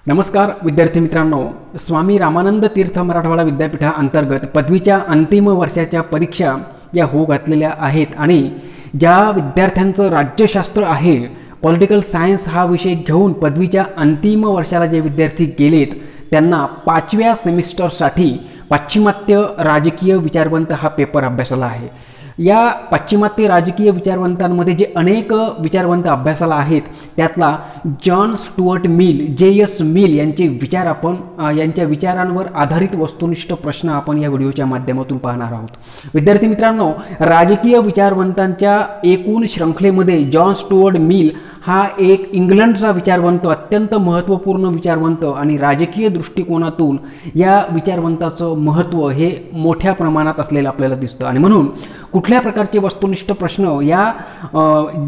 नमस्कार विद्यार्थी मित्रांनो, स्वामी रामानंद तीर्थ मराठवाडा विद्यापीठाअंतर्गत पदवीच्या अंतिम वर्षाच्या परीक्षा या होऊ घातलेल्या आहेत आणि ज्या विद्यार्थ्यांचं राज्यशास्त्र आहे, पॉलिटिकल सायन्स हा विषय घेऊन पदवीच्या अंतिम वर्षाला जे विद्यार्थी गेलेत त्यांना 5व्या सेमिस्टरसाठी पाश्चिमात्य राजकीय विचारवंत हा पेपर अभ्यासाला आहे। या पाश्चिमात्य राजकीय विचारवंतांमध्ये जे अनेक विचारवंत अभ्यासाला आहेत त्यातला John Stuart Mill JS. Mill यांचे विचार आपण यांच्या विचारांवर आधारित वस्तुनिष्ठ प्रश्न आपण या व्हिडिओच्या माध्यमातून पाहणार आहोत। विद्यार्थी मित्रांनो, राजकीय विचारवंतांच्या एकूण श्रृंखलेमध्ये जॉन स्टुअर्ट मिल हा एक इंग्लंडचा विचारवंत, अत्यंत महत्त्वपूर्ण विचारवंत आणि राजकीय दृष्टिकोनातून या विचारवंताचं महत्त्व हे मोठ्या प्रमाणात असलेलं आपल्याला दिसतं आणि म्हणून कुठल्या प्रकारचे वस्तुनिष्ठ प्रश्न या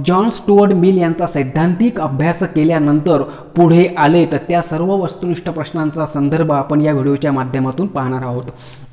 जॉन स्टुअर्ट मिल यांचा सैद्धांतिक अभ्यास केल्यानंतर पुढे आले तर त्या सर्व वस्तुनिष्ठ प्रश्नांचा संदर्भ आपण या व्हिडिओच्या माध्यमातून पाहणार आहोत।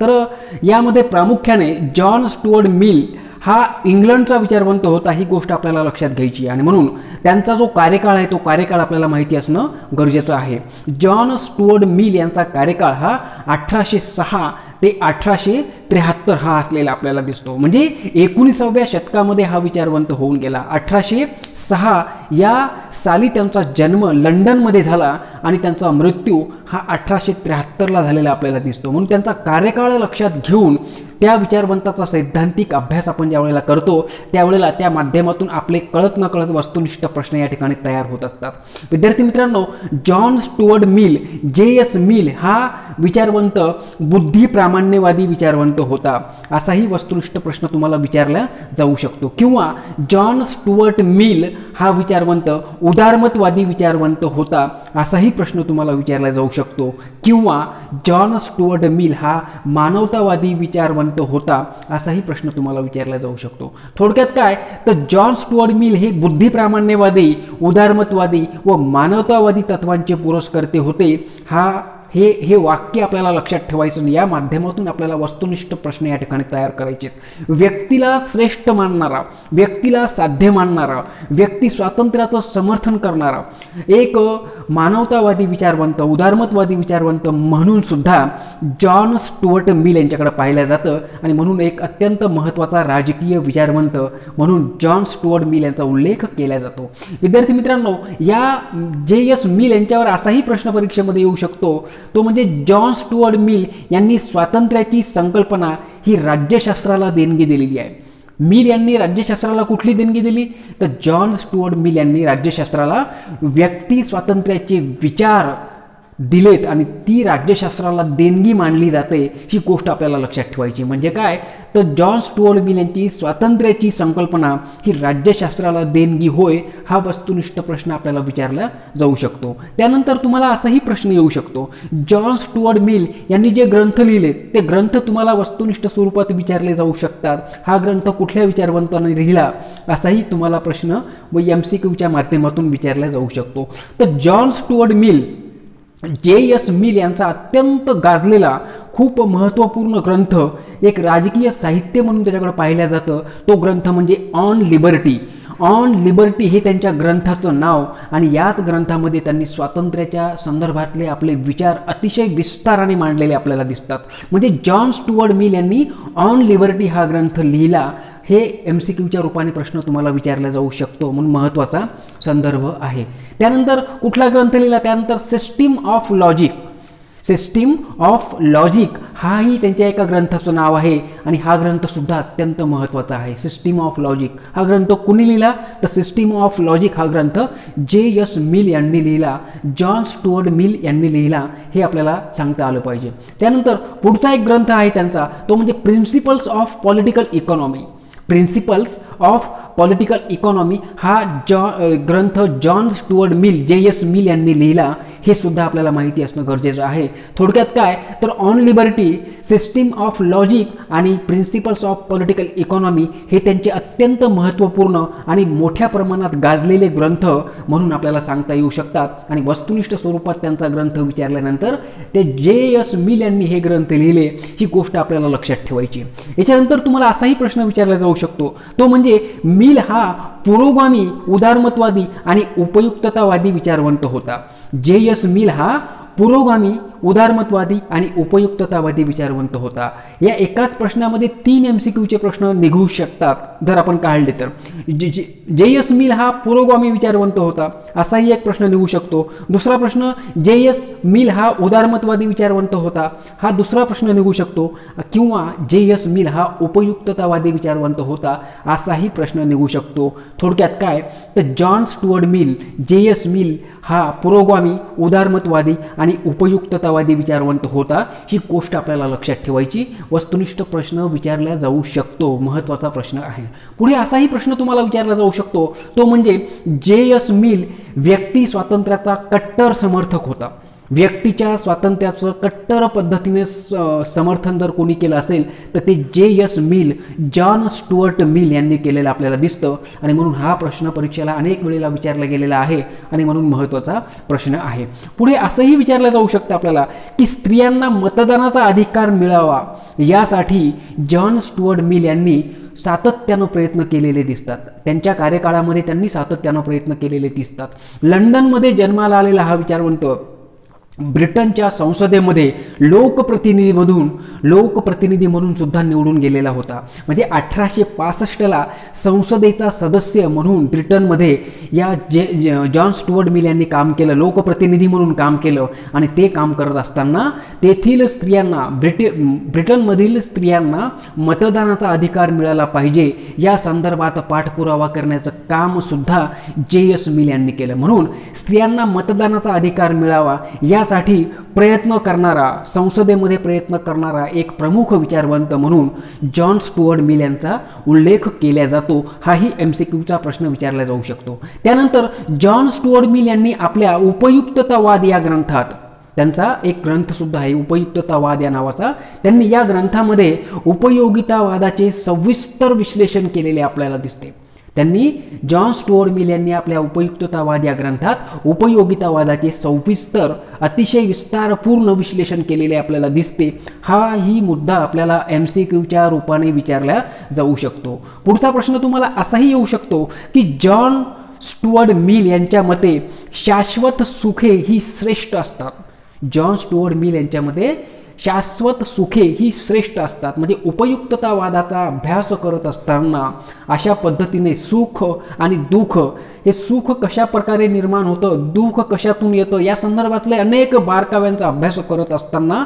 तर यामध्ये प्रामुख्याने जॉन स्टुअर्ट मिल हा इंग्लंडचा विचारवंत होता, ही गोष्ट आपल्याला लक्षात घ्यायची आणि म्हणून त्यांचा जो कार्यकाळ आहे तो कार्यकाळ आपल्याला माहिती असणं गरजेचं आहे। जॉन स्टुअर्ट मिल यांचा कार्यकाळ हा 1806 ते 1873 हा असलेला आपल्याला दिसतो, म्हणजे 19व्या शतकामध्ये हा विचारवंत होऊन गेला। 1806 या साली त्यांचा जन्म लंडनमध्ये झाला आणि त्यांचा मृत्यू हा 1873ला झालेला आपल्याला दिसतो। म्हणून त्यांचा कार्यकाळ लक्षात घेऊन त्या विचारवंताचा सैद्धांतिक अभ्यास आपण ज्या वेळेला करतो त्यावेळेला त्या माध्यमातून आपले कळत न कळत वस्तुनिष्ठ प्रश्न या ठिकाणी तयार होत असतात। विद्यार्थी मित्रांनो, John Stuart Mill JS. Mill हा विचारवंत बुद्धी प्रामाण्यवादी विचारवंत होता, असाही वस्तुनिष्ठ प्रश्न तुम्हाला विचारला जाऊ शकतो। किंवा जॉन स्टुअर्ट मिल हा विचारवंत उदारमतवादी विचारवंत होता, असाही प्रश्न तुम्हाला विचारला जाऊ शकतो। किंवा जॉन स्टुअर्ट मिल हा मानवतावादी विचारवंत होता, असाही प्रश्न तुम्हाला विचारला जाऊ शकतो। थोडक्यात काय तर जॉन स्टुअर्ट मिल हे बुद्धिप्रामाण्यवादी, उदारमतवादी व मानवतावादी तत्वांचे पुरस्कर्ते होते। हे वाक्य आपल्याला लक्षात ठेवायचं, या माध्यमातून आपल्याला वस्तुनिष्ठ प्रश्न या ठिकाणी तयार करायचे। व्यक्तीला श्रेष्ठ मानणारा, व्यक्तीला साध्य मानणारा, व्यक्ती स्वातंत्र्याचं समर्थन करणारा एक मानवतावादी विचारवंत, उदारमतवादी विचारवंत म्हणून सुद्धा जॉन स्टुअर्ट मिल यांच्याकडे पाहिलं जातं आणि म्हणून एक अत्यंत महत्त्वाचा राजकीय विचारवंत म्हणून जॉन स्टुअर्ट मिल यांचा उल्लेख केला जातो। विद्यार्थी मित्रांनो, या जे.एस. मिल यांच्यावर असाही प्रश्न परीक्षेमध्ये येऊ शकतो, तो म्हणजे जॉन स्टुअर्ट मिल यांनी स्वातंत्र्याची संकल्पना ही राज्यशास्त्राला देणगी दिलेली आहे। मिल यांनी राज्यशास्त्राला कुठली देणगी दिली तर जॉन स्टुअर्ट मिल यांनी राज्यशास्त्राला व्यक्ती स्वातंत्र्याचे विचार दिलेत आणि ती राज्यशास्त्राला देणगी मानली जाते, ही गोष्ट आपल्याला लक्षात ठेवायची। म्हणजे काय तर जॉन स्टुअर्ट मिल यांची स्वातंत्र्याची संकल्पना ही राज्यशास्त्राला देणगी होय, हा वस्तुनिष्ठ प्रश्न आपल्याला विचारला जाऊ शकतो। त्यानंतर तुम्हाला असाही प्रश्न येऊ शकतो, जॉन स्टुअर्ट मिल यांनी जे ग्रंथ लिहिले ते ग्रंथ तुम्हाला वस्तुनिष्ठ स्वरूपात विचारले जाऊ शकतात। हा ग्रंथ कुठल्या विचारवंताने लिहिला असाही तुम्हाला प्रश्न व MCQच्या माध्यमातून विचारला जाऊ शकतो। तर John Stuart Mill JS. Mill यांचा अत्यंत गाजलेला खूप महत्त्वपूर्ण ग्रंथ, एक राजकीय साहित्य म्हणून त्याच्याकडे पाहिलं जातं, तो ग्रंथ म्हणजे ऑन लिबर्टी। ऑन लिबर्टी हे त्यांच्या ग्रंथाचं नाव आणि याच ग्रंथामध्ये त्यांनी स्वातंत्र्याच्या संदर्भातले आपले विचार अतिशय विस्ताराने मांडलेले आपल्याला दिसतात। म्हणजे जॉन स्टुअर्ट मिल यांनी ऑन लिबर्टी हा ग्रंथ लिहिला, हे MCQच्या रूपाने प्रश्न तुम्हाला विचारला जाऊ शकतो, म्हणून महत्त्वाचा संदर्भ आहे। त्यानंतर कुठला ग्रंथ लिहिला, त्यानंतर system of logic. System of logic हाही त्यांच्या एका ग्रंथाचं नाव आहे आणि हा ग्रंथ सुद्धा अत्यंत महत्त्वाचा आहे। सिस्टीम ऑफ लॉजिक हा ग्रंथ कुणी लिहिला तर सिस्टीम ऑफ लॉजिक हा ग्रंथ जे.एस. मिल यांनी लिहिला, जॉन स्टुअर्ट मिल यांनी लिहिला, हे आपल्याला सांगता आलं पाहिजे। त्यानंतर पुढचा एक ग्रंथ आहे त्यांचा, तो म्हणजे principles of political economy. Principles of political economy हा ग्रंथ John Stuart Mill JS. Mill यांनी लिहिला, हे सुद्धा आपल्याला माहिती असणं गरजेचं आहे। थोडक्यात काय तर on liberty, system of logic आणि प्रिन्सिपल्स ऑफ पॉलिटिकल इकॉनॉमी हे त्यांचे अत्यंत महत्त्वपूर्ण आणि मोठ्या प्रमाणात गाजलेले ग्रंथ म्हणून आपल्याला सांगता येऊ शकतात आणि वस्तुनिष्ठ स्वरूपात त्यांचा ग्रंथ विचारल्यानंतर ते जे.एस. मिल यांनी हे ग्रंथ लिहिले, ही गोष्ट आपल्याला लक्षात ठेवायची। याच्यानंतर तुम्हाला असाही प्रश्न विचारला जाऊ शकतो, तो म्हणजे मिल हा पुरोगामी, उदारमतवादी आणि उपयुक्ततावादी विचारवंत होता। J.S. मिल हा पुरोगामी, उदारमतवादी आणि उपयुक्ततावादी विचारवंत होता. या एकाच प्रश्नामध्ये 3 MCQचे प्रश्न निघू शकतात जर आपण काढले तर. J.S. मिल हा पुरोगामी विचारवंत होता असाही एक प्रश्न निघू शकतो. दुसरा प्रश्न J.S. मिल हा उदारमतवादी विचारवंत होता हा दुसरा प्रश्न निघू शकतो. किंवा J.S. मिल हा उपयुक्ततावादी विचारवंत होता असाही प्रश्न निघू शकतो. थोडक्यात काय तर John Stuart Mill, J.S. Mill हा पुरोगामी, उदारमतवादी आणि उपयुक्ततावादी विचारवंत होता. ही गोष्ट आपल्याला लक्षात ठेवायची. वस्तुनिष्ठ प्रश्न विचारला जाऊ शकतो, महत्त्वाचा प्रश्न आहे. पुढे असाही प्रश्न तुम्हाला विचारला जाऊ शकतो, तो म्हणजे J.S. मिल व्यक्ती स्वातंत्र्याचा कट्टर समर्थक होता. व्यक्तीच्या स्वातंत्र्याचं कट्टर पद्धतीने समर्थन जर कोणी केलं असेल तर ते J.S. Mill, John Stuart Mill यांनी केलेलं आपल्याला दिसतं. आणि म्हणून हा प्रश्न परीक्षेला अनेक वेळेला विचारला गेलेला आहे आणि म्हणून महत्त्वाचा प्रश्न आहे. पुढे असंही विचारलं जाऊ शकतं आपल्याला की स्त्रियांना मतदानाचा अधिकार मिळावा यासाठी जॉन स्टुअर्ट मिल यांनी सातत्यानं प्रयत्न केलेले दिसतात. त्यांच्या कार्यकाळामध्ये त्यांनी सातत्यानं प्रयत्न केलेले दिसतात. लंडनमध्ये जन्माला आलेला हा विचारवंत ब्रिटनच्या संसदेमध्ये लोकप्रतिनिधी म्हणून सुद्धा निवडून गेलेला होता. म्हणजे 1865ला संसदेचा सदस्य म्हणून ब्रिटनमध्ये या जॉन स्टुअर्ट मिल यांनी काम केलं, लोकप्रतिनिधी म्हणून काम केलं. आणि ते काम करत असताना तेथील स्त्रियांना, ब्रिटनमधील स्त्रियांना मतदानाचा अधिकार मिळाला पाहिजे या संदर्भात पाठपुरावा करण्याचं काम सुद्धा J.S. मिल यांनी केलं. म्हणून स्त्रियांना मतदानाचा अधिकार मिळावा साठी प्रयत्न करणारा, संसदेमध्ये प्रयत्न करणारा एक प्रमुख विचारवंत म्हणून जॉन स्टुअर्ट मिल यांचा उल्लेख केला जातो. हाही MCQचा प्रश्न विचारला जाऊ शकतो. त्यानंतर जॉन स्टुअर्ट मिल यांनी आपल्या उपयुक्ततावाद या ग्रंथात, त्यांचा एक ग्रंथ सुद्धा आहे उपयुक्ततावाद या नावाचा, त्यांनी या ग्रंथामध्ये उपयोगितावादाचे सविस्तर विश्लेषण केलेले आपल्याला दिसते. त्यांनी जॉन स्टुअर्ट मिल यांनी आपल्या उपयुक्ततावाद या ग्रंथात उपयोगितावादाचे सविस्तर, अतिशय विस्तारपूर्ण विश्लेषण केलेले आपल्याला दिसते. हाही मुद्दा आपल्याला MCQच्या रूपाने विचारला जाऊ शकतो. पुढचा प्रश्न तुम्हाला असाही येऊ शकतो की जॉन स्टुअर्ट मिल यांच्या मते शाश्वत सुखे ही श्रेष्ठ असतात. जॉन स्टुअर्ट मिल यांच्या मते शाश्वत सुखे ही श्रेष्ठ असतात. म्हणजे उपयुक्ततावादाचा अभ्यास करत असताना अशा पद्धतीने सुख आणि दुःख, हे सुख कशा प्रकारे निर्माण होतं, दुःख कशातून येतं या संदर्भातले अनेक बारकाव्यांचा अभ्यास करत असताना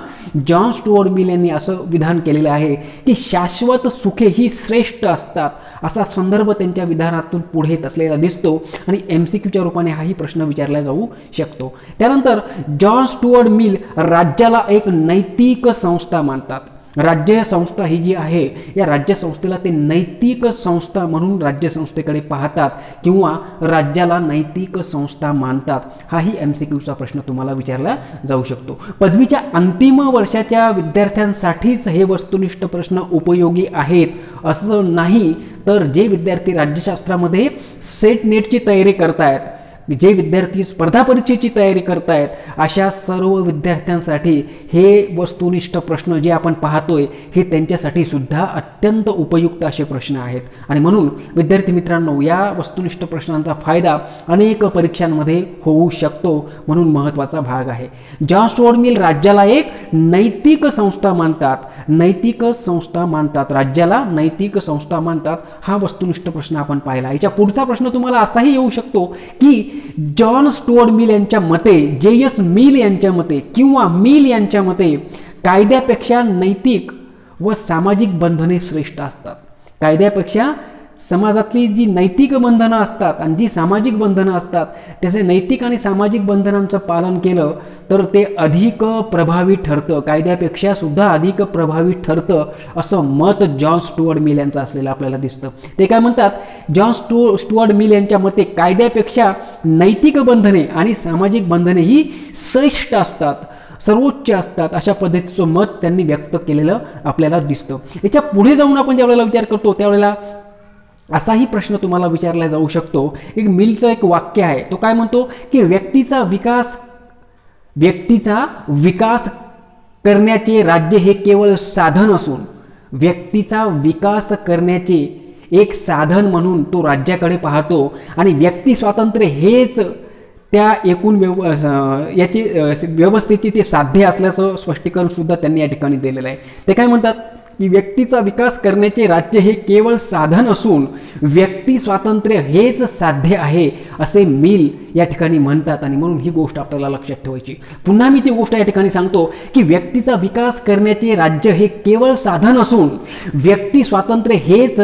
जॉन स्टुअर्ट मिल यांनी असं विधान केलेलं आहे की शाश्वत सुखे ही श्रेष्ठ असतात. असा संदर्भ त्यांच्या विधानातून पुढे येत असलेला दिसतो आणि MCQच्या रूपाने हाही प्रश्न विचारला जाऊ शकतो. त्यानंतर जॉन स्टुअर्ट मिल राज्याला एक नैतिक संस्था मानतात. राज्य संस्था ही जी आहे या राज्यसंस्थेला ते नैतिक संस्था म्हणून राज्यसंस्थेकडे पाहतात किंवा राज्याला नैतिक संस्था मानतात. हाही MCQचा प्रश्न तुम्हाला विचारला जाऊ शकतो. पदवीच्या अंतिम वर्षाच्या विद्यार्थ्यांसाठीच हे वस्तुनिष्ठ प्रश्न उपयोगी आहेत असं नाही, तर जे विद्यार्थी राज्यशास्त्रामध्ये सेट नेटची तयारी करतायत, जे विद्यार्थी स्पर्धा परीक्षेची तयारी करतायत अशा सर्व विद्यार्थ्यांसाठी हे वस्तुनिष्ठ प्रश्न जे आपण पाहतोय हे त्यांच्यासाठी सुद्धा अत्यंत उपयुक्त असे प्रश्न आहेत. आणि म्हणून विद्यार्थी मित्रांनो, या वस्तुनिष्ठ प्रश्नांचा फायदा अनेक परीक्षांमध्ये होऊ शकतो, म्हणून महत्त्वाचा भाग आहे. जॉन स्टुअर्ट मिल राज्याला एक नैतिक संस्था मानतात, नैतिक संस्था मानतात, राज्याला नैतिक संस्था मानतात. हा वस्तुनिष्ठ प्रश्न आपण पाहिला. याच्या पुढचा प्रश्न तुम्हाला असाही येऊ शकतो की जॉन स्टुअर्ट मिल यांच्या मते, J.S. मिल यांच्या मते किंवा मिल यांच्या मते कायद्यापेक्षा नैतिक व सामाजिक बंधने श्रेष्ठ असतात. कायद्यापेक्षा समाजातली जी नैतिक बंधनं असतात आणि जी सामाजिक बंधनं असतात त्याचे नैतिक आणि सामाजिक बंधनांचं पालन केलं तर ते अधिक प्रभावी ठरतं, कायद्यापेक्षा सुद्धा अधिक प्रभावी ठरतं असं मत जॉन स्टुअर्ट मिल यांचं असलेलं आपल्याला दिसतं. ते काय म्हणतात, जॉन स्टुअर्ट मिल यांच्या मते कायद्यापेक्षा नैतिक बंधने आणि सामाजिक बंधने ही श्रेष्ठ असतात, सर्वोच्च असतात, अशा पद्धतीचं मत त्यांनी व्यक्त केलेलं आपल्याला दिसतं. याच्या पुढे जाऊन आपण ज्यावेळेला विचार करतो त्यावेळेला असाही प्रश्न तुम्हाला विचारला जाऊ शकतो. एक मिलचं एक वाक्य आहे, तो काय म्हणतो की व्यक्तीचा विकास करण्याचे राज्य हे केवळ साधन असून व्यक्तीचा विकास करण्याचे एक साधन म्हणून तो राज्याकडे पाहतो आणि व्यक्ती स्वातंत्र्य हेच त्या एकूण याची व्यवस्थेची ते साध्य असल्याचं स्पष्टीकरण सुद्धा त्यांनी या ठिकाणी दिलेलं आहे. ते काय म्हणतात की व्यक्तीचा विकास करण्याचे राज्य हे केवळ साधन असून व्यक्ती स्वातंत्र्य हेच साध्य आहे असे मिल या ठिकाणी म्हणतात. आणि म्हणून ही गोष्ट आपल्याला लक्षात ठेवायची. पुन्हा मी ती गोष्ट या ठिकाणी सांगतो की व्यक्तीचा विकास करण्याचे राज्य हे केवळ साधन असून व्यक्ती स्वातंत्र्य हेच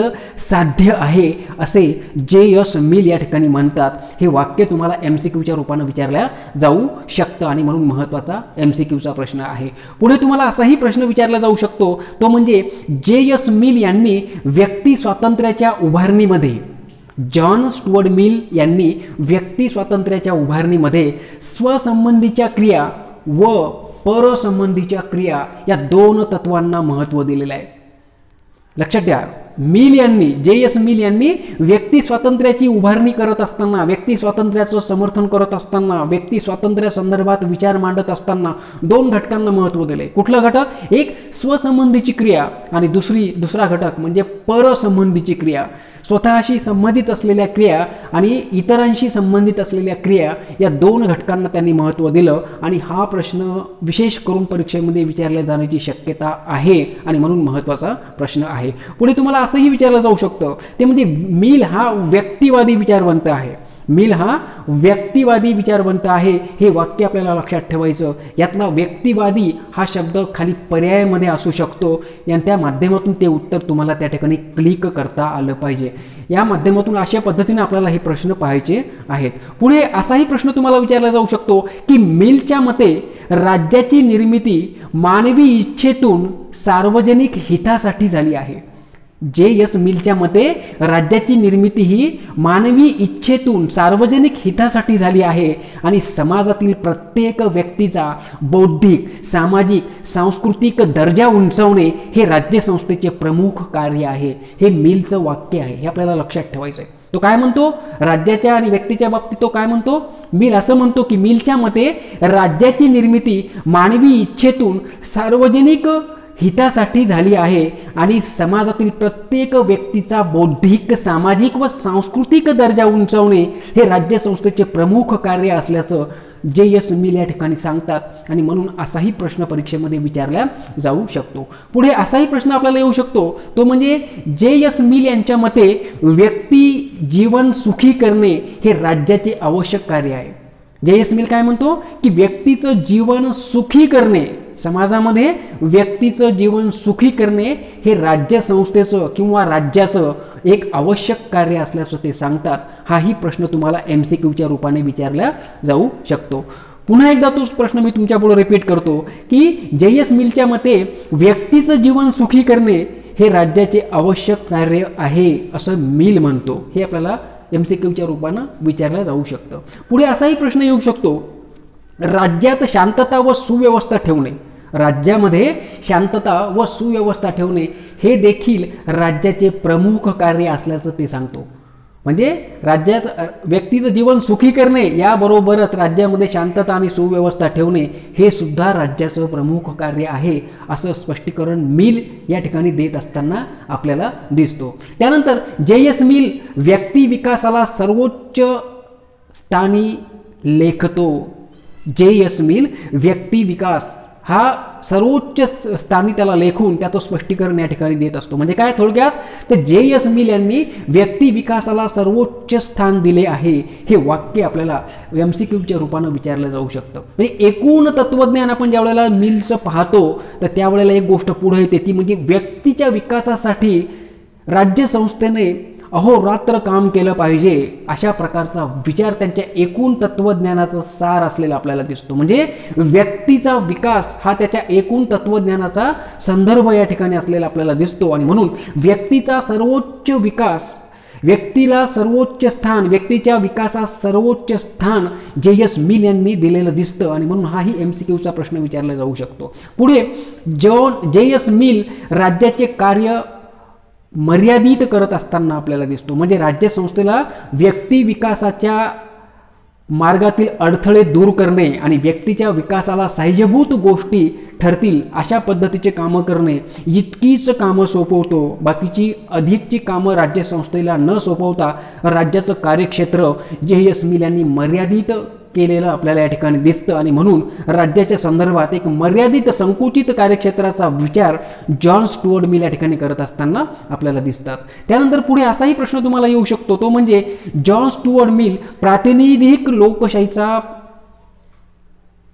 साध्य आहे असे J.S. मिल या ठिकाणी म्हणतात. हे वाक्य तुम्हाला MCQच्या रूपाने विचारल्या जाऊ शकतं आणि म्हणून महत्त्वाचा MCQचा प्रश्न आहे. पुढे तुम्हाला असाही प्रश्न विचारला जाऊ शकतो, तो म्हणजे J.S. मिल यांनी व्यक्ती स्वातंत्र्याच्या उभारणीमध्ये, जॉन स्टुअर्ट मिल यांनी व्यक्ती स्वातंत्र्याच्या उभारणीमध्ये स्वसंबंधीच्या क्रिया व परसंबंधीच्या क्रिया या दोन तत्वांना महत्त्व दिलेलं आहे. लक्षात घ्या, मिल यांनी, J.S. मिल यांनी व्यक्ती स्वातंत्र्याची उभारणी करत असताना, व्यक्ती स्वातंत्र्याचं समर्थन करत असताना, व्यक्ती स्वातंत्र्या संदर्भात विचार मांडत असताना दोन घटकांना महत्त्व दिले. कुठला घटक? एक स्वसंबंधीची क्रिया आणि दुसरा घटक म्हणजे परसंबंधीची क्रिया. स्वतःशी संबंधित असलेल्या क्रिया आणि इतरांशी संबंधित असलेल्या क्रिया या दोन घटकांना त्यांनी महत्त्व दिलं. आणि हा प्रश्न विशेष करून परीक्षेमध्ये विचारल्या जाण्याची शक्यता आहे आणि म्हणून महत्त्वाचा प्रश्न आहे. पुढे तुम्हाला असंही विचारलं जाऊ शकतं, ते म्हणजे मिल हा व्यक्तिवादी विचारवंत आहे. मिल हा व्यक्तिवादी विचारवंत आहे. हे वाक्य आपल्याला लक्षात ठेवायचं. यातला व्यक्तिवादी हा शब्द खाली पर्यायामध्ये असू शकतो. त्या माध्यमातून ते उत्तर तुम्हाला त्या ठिकाणी क्लिक करता आलं पाहिजे. या माध्यमातून अशा पद्धतीने आपल्याला हे प्रश्न पाहायचे आहेत. पुढे असाही प्रश्न तुम्हाला विचारला जाऊ शकतो की मिलच्या मते राज्याची निर्मिती मानवी इच्छेतून सार्वजनिक हितासाठी झाली आहे. J.S. मिलच्या मते राज्याची निर्मिती ही मानवी इच्छेतून सार्वजनिक हितासाठी झाली आहे आणि समाजातील प्रत्येक व्यक्तीचा बौद्धिक, सामाजिक, सांस्कृतिक दर्जा उंचावणे हे राज्यसंस्थेचे प्रमुख कार्य आहे. हे मिलचं वाक्य आहे. हे आपल्याला लक्षात ठेवायचं आहे. तो काय म्हणतो? राज्याच्या आणि व्यक्तीच्या बाबतीत तो काय म्हणतो? मिल असं म्हणतो की मिलच्या मते राज्याची निर्मिती मानवी इच्छेतून सार्वजनिक हितासाठी झाली आहे आणि समाजातील प्रत्येक व्यक्तीचा बौद्धिक, सामाजिक व सांस्कृतिक दर्जा उंचावणे हे राज्यसंस्थेचे प्रमुख कार्य असल्याचं J.S. मिल या ठिकाणी सांगतात. आणि म्हणून असाही प्रश्न परीक्षेमध्ये विचारला जाऊ शकतो. पुढे असाही प्रश्न आपल्याला येऊ शकतो, तो म्हणजे J.S. मिल यांच्या मते व्यक्ती जीवन सुखी करणे हे राज्याचे आवश्यक कार्य आहे. J.S. मिल काय म्हणतो की व्यक्तीचं जीवन सुखी करणे, समाजामध्ये व्यक्तीचं जीवन सुखी करणे हे राज्यसंस्थेचं किंवा राज्याचं एक आवश्यक कार्य असल्याचं ते सांगतात. हाही प्रश्न तुम्हाला MCQच्या रूपाने विचारला जाऊ शकतो. पुन्हा एकदा तोच प्रश्न मी तुमच्यापुढे रिपीट करतो की J.S. मिलच्या मते व्यक्तीचं जीवन सुखी करणे हे राज्याचे आवश्यक कार्य आहे असं मिल म्हणतो. हे आपल्याला MCQच्या रूपानं विचारलं जाऊ शकतं. पुढे असाही प्रश्न येऊ शकतो, राज्यात शांतता व सुव्यवस्था ठेवणे, राज्यामध्ये शांतता व सुव्यवस्था ठेवणे हे देखील राज्याचे प्रमुख कार्य असल्याचं ते सांगतो. म्हणजे राज्यात व्यक्तीचं जीवन सुखी करणे याबरोबरच राज्यामध्ये शांतता आणि सुव्यवस्था ठेवणे हे सुद्धा राज्याचं प्रमुख कार्य आहे असं स्पष्टीकरण मिल या ठिकाणी देत असताना आपल्याला दिसतो. त्यानंतर J.S. मिल व्यक्ती विकासाला सर्वोच्च स्थानी लेखतो. J.S. मिल व्यक्ती विकास हा सर्वोच्च स्थानी त्याला लेखून त्याचं स्पष्टीकरण या ठिकाणी देत असतो. म्हणजे काय थोडक्यात, तर J.S. मिल यांनी व्यक्ती विकासाला सर्वोच्च स्थान दिले आहे. हे वाक्य आपल्याला MCQच्या रूपानं विचारलं जाऊ शकतं. म्हणजे एकूण तत्वज्ञान आपण ज्या वेळेला मिलचं पाहतो तर त्यावेळेला एक गोष्ट पुढे येते, ती म्हणजे व्यक्तीच्या विकासासाठी राज्यसंस्थेने अहोरात्र काम केलं पाहिजे अशा प्रकारचा विचार त्यांच्या एकूण तत्वज्ञानाचा सार असलेला आपल्याला दिसतो. म्हणजे व्यक्तीचा विकास हा त्याच्या एकूण तत्वज्ञानाचा संदर्भ या ठिकाणी असलेला आपल्याला दिसतो. आणि म्हणून व्यक्तीचा सर्वोच्च विकास, व्यक्तीला सर्वोच्च स्थान, व्यक्तीच्या विकासास सर्वोच्च स्थान J.S. मिल यांनी दिलेलं दिसतं. आणि म्हणून हाही MCQचा प्रश्न विचारला जाऊ शकतो. पुढे J.S. मिल राज्याचे कार्य मर्यादित करत असताना आपल्याला दिसतो. म्हणजे राज्यसंस्थेला व्यक्ती विकासाच्या मार्गातील अडथळे दूर करणे आणि व्यक्तीच्या विकासाला साहाय्यभूत गोष्टी ठरतील अशा पद्धतीचे कामं करणे, इतकीच कामं सोपवतो. बाकीची अधिकची कामं राज्यसंस्थेला न सोपवता राज्याचं कार्यक्षेत्र J.S. मिल यांनी मर्यादित केलेलं आपल्याला या ठिकाणी दिसतं आणि म्हणून राज्याच्या संदर्भात एक मर्यादित संकुचित कार्यक्षेत्राचा विचार जॉन स्टुअर्ट मिल या ठिकाणी करत असताना आपल्याला दिसतात. त्यानंतर पुढे असाही प्रश्न तुम्हाला येऊ शकतो, तो म्हणजे जॉन स्टुअर्ट मिल प्रातिनिधिक लोकशाहीचा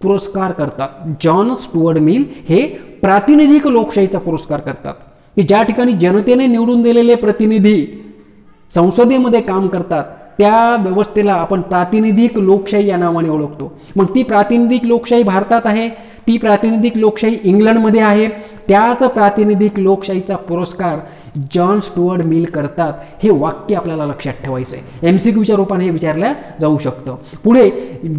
पुरस्कार करतात. जॉन स्टुअर्ट मिल हे प्रातिनिधिक लोकशाहीचा पुरस्कार करतात की ज्या ठिकाणी जनतेने निवडून दिलेले प्रतिनिधी संसदेमध्ये काम करतात त्या व्यवस्थेला आपण प्रातिनिधिक लोकशाही या नावाने ओळखतो. मग ती प्रातिनिधिक लोकशाही भारतात आहे, ती प्रातिनिधिक लोकशाही इंग्लंडमध्ये आहे, त्याच प्रातिनिधिक लोकशाहीचा पुरस्कार जॉन स्टुअर्ट मिल करतात. हे वाक्य आपल्याला लक्षात ठेवायचं आहे, MCQच्या रूपाने हे विचारलं जाऊ शकतं. पुढे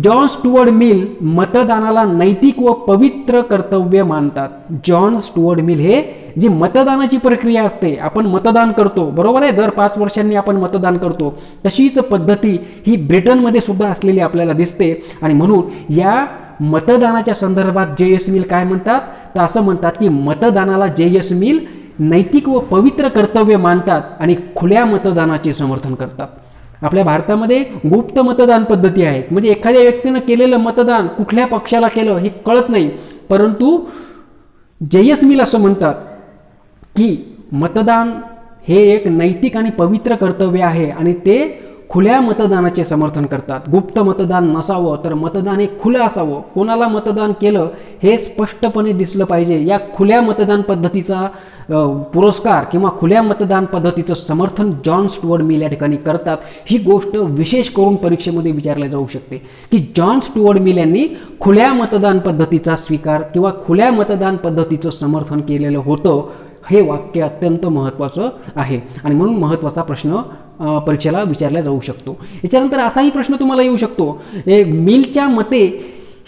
जॉन स्टुअर्ट मिल मतदानाला नैतिक व पवित्र कर्तव्य मानतात. जॉन स्टुअर्ट मिल हे जी मतदानाची प्रक्रिया असते, आपण मतदान करतो बरोबर आहे, दर 5 वर्षांनी आपण मतदान करतो, तशीच पद्धती ही ब्रिटनमध्ये सुद्धा असलेली आपल्याला दिसते. आणि म्हणून या मतदानाच्या संदर्भात JS मिल काय म्हणतात, तर असं म्हणतात की मतदानाला JS मिल नैतिक व पवित्र कर्तव्य मानतात आणि खुल्या मतदानाचे समर्थन करतात. आपल्या भारतामध्ये गुप्त मतदान पद्धती आहेत, म्हणजे एखाद्या व्यक्तीनं केलेलं मतदान कुठल्या पक्षाला केलं हे कळत नाही, परंतु JS मिल असं म्हणतात की मतदान हे एक नैतिक आणि पवित्र कर्तव्य आहे आणि ते खुल्या मतदानाचे समर्थन करतात. गुप्त मतदान नसावं, तर मतदान हे खुलं असावं, कोणाला मतदान केलं हे स्पष्टपणे दिसलं पाहिजे. या खुल्या मतदान पद्धतीचा पुरस्कार किंवा खुल्या मतदान पद्धतीचं समर्थन जॉन स्टुअर्ट मिल या ठिकाणी करतात. ही गोष्ट विशेष करून परीक्षेमध्ये विचारली जाऊ शकते की जॉन स्टुअर्ट मिल यांनी खुल्या मतदान पद्धतीचा स्वीकार किंवा खुल्या मतदान पद्धतीचं समर्थन केलेलं होतं. हे वाक्य अत्यंत महत्त्वाचं आहे आणि म्हणून महत्त्वाचा प्रश्न परीक्षेला विचारला जाऊ शकतो. याच्यानंतर असाही प्रश्न तुम्हाला येऊ शकतो, मिलच्या मते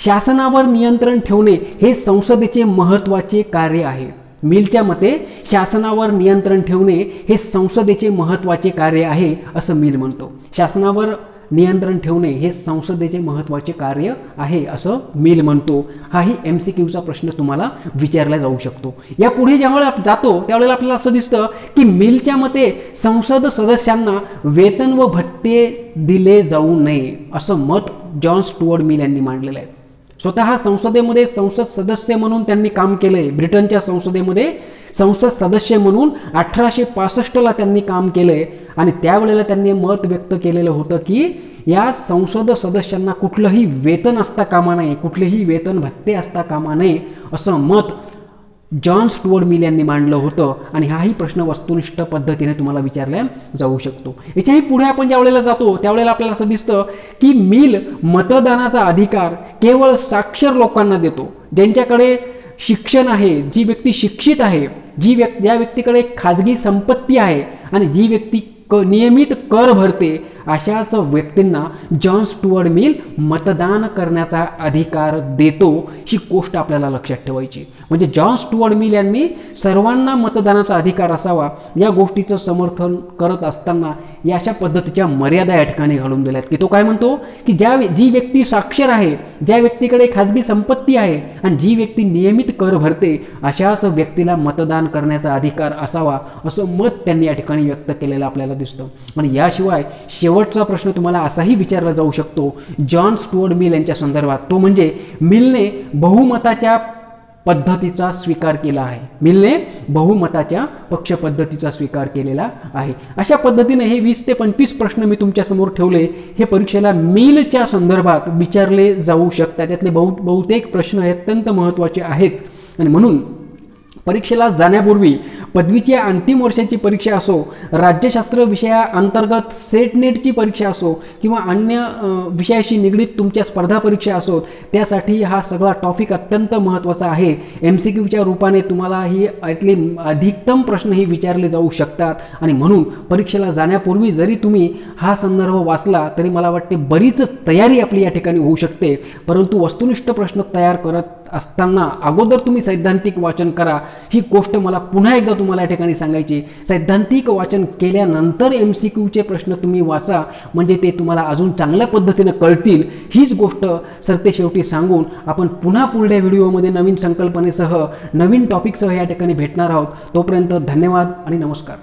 शासनावर नियंत्रण ठेवणे हे संसदेचे महत्त्वाचे कार्य आहे. मिलच्या मते शासनावर नियंत्रण ठेवणे हे संसदेचे महत्त्वाचे कार्य आहे असं मिल म्हणतो. शासनावर नियंत्रण ठेवणे हे संसदेचे महत्त्वाचे कार्य आहे असं मिल म्हणतो. हाही MCQचा प्रश्न तुम्हाला विचारला जाऊ शकतो. या पुढे ज्यावेळेला जातो त्यावेळेला आपल्याला असं दिसतं की मिलच्या मते संसद सदस्यांना वेतन व भत्ते दिले जाऊ नये असं मत जॉन स्टुअर्ट मिल यांनी मांडलेलं आहे. स्वतः संसदेमध्ये संसद सदस्य म्हणून त्यांनी काम केलंय. ब्रिटनच्या संसदेमध्ये संसद सदस्य म्हणून 1865ला त्यांनी काम केलंय आणि त्यावेळेला त्यांनी मत व्यक्त केलेलं होतं की या संसद सदस्यांना कुठलंही वेतन असता कामा नये, कुठलेही वेतन भत्ते असता कामा नये असं मत जॉन स्टुअर्ट मिल यांनी मांडलं होतं. आणि हाही प्रश्न वस्तुनिष्ठ पद्धतीने तुम्हाला विचारला जाऊ शकतो. याच्याही पुढे आपण ज्या वेळेला जातो त्यावेळेला आपल्याला असं दिसतं की मिल मतदानाचा अधिकार केवळ साक्षर लोकांना देतो, ज्यांच्याकडे शिक्षण आहे, जी व्यक्ती शिक्षित आहे, ज्या व्यक्तीकडे खाजगी संपत्ती आहे आणि जी व्यक्ती नियमित कर भरते, अशाच व्यक्तींना जॉन स्टुअर्ट मिल मतदान करण्याचा अधिकार देतो. ही गोष्ट आपल्याला लक्षात ठेवायची. म्हणजे जॉन स्टुअर्ट मिल यांनी सर्वांना मतदानाचा अधिकार असावा या गोष्टीचं समर्थन करत असताना या अशा पद्धतीच्या मर्यादा या ठिकाणी घालून दिल्यात की तो काय म्हणतो की जी व्यक्ती साक्षर आहे, ज्या व्यक्तीकडे खाजगी संपत्ती आहे आणि जी व्यक्ती नियमित कर भरते, अशाच व्यक्तीला मतदान करण्याचा अधिकार असावा असं मत त्यांनी या ठिकाणी व्यक्त केलेलं आपल्याला दिसतं. आणि याशिवाय शेवटचा प्रश्न तुम्हाला असाही विचारला जाऊ शकतो जॉन स्टुअर्ट मिल यांच्या संदर्भात, तो म्हणजे मिलने बहुमताच्या पद्धतीचा स्वीकार केला आहे. मिलने बहुमताच्या पक्ष पद्धतीचा स्वीकार केलेला आहे. अशा पद्धतीने हे 20 ते 25 प्रश्न मी तुमच्या समोर ठेवले. हे परीक्षेला मिलच्या संदर्भात विचारले जाऊ शकतात. त्यातले बहुतेक प्रश्न अत्यंत महत्त्वाचे आहेत आणि म्हणून परीक्षेला जाण्यापूर्वी पदवीच्या अंतिम वर्षाची परीक्षा असो, राज्यशास्त्र विषयाअंतर्गत सेट नेटची परीक्षा असो किंवा अन्य विषयाशी निगडीत तुमच्या स्पर्धा परीक्षा असो, त्यासाठी हा सगळा टॉपिक अत्यंत महत्त्वाचा आहे. MCQच्या रूपाने तुम्हाला ही यातले अधिकतम प्रश्नही विचारले जाऊ शकतात आणि म्हणून परीक्षेला जाण्यापूर्वी जरी तुम्ही हा संदर्भ वाचला तरी मला वाटते बरीच तयारी आपली या ठिकाणी होऊ शकते. परंतु वस्तुनिष्ठ प्रश्न तयार करत असताना अगोदर तुम्ही सैद्धांतिक वाचन करा. ही गोष्ट मला पुन्हा एकदा तुम्हाला या ठिकाणी सांगायची. सैद्धांतिक वाचन केल्यानंतर MCQचे प्रश्न तुम्ही वाचा, म्हणजे ते तुम्हाला अजून चांगल्या पद्धतीने कळतील. हीच गोष्ट सरतेशेवटी सांगून आपण पुन्हा पुढल्या व्हिडिओमध्ये नवीन संकल्पनेसह नवीन टॉपिकसह या ठिकाणी भेटणार आहोत. तोपर्यंत धन्यवाद आणि नमस्कार.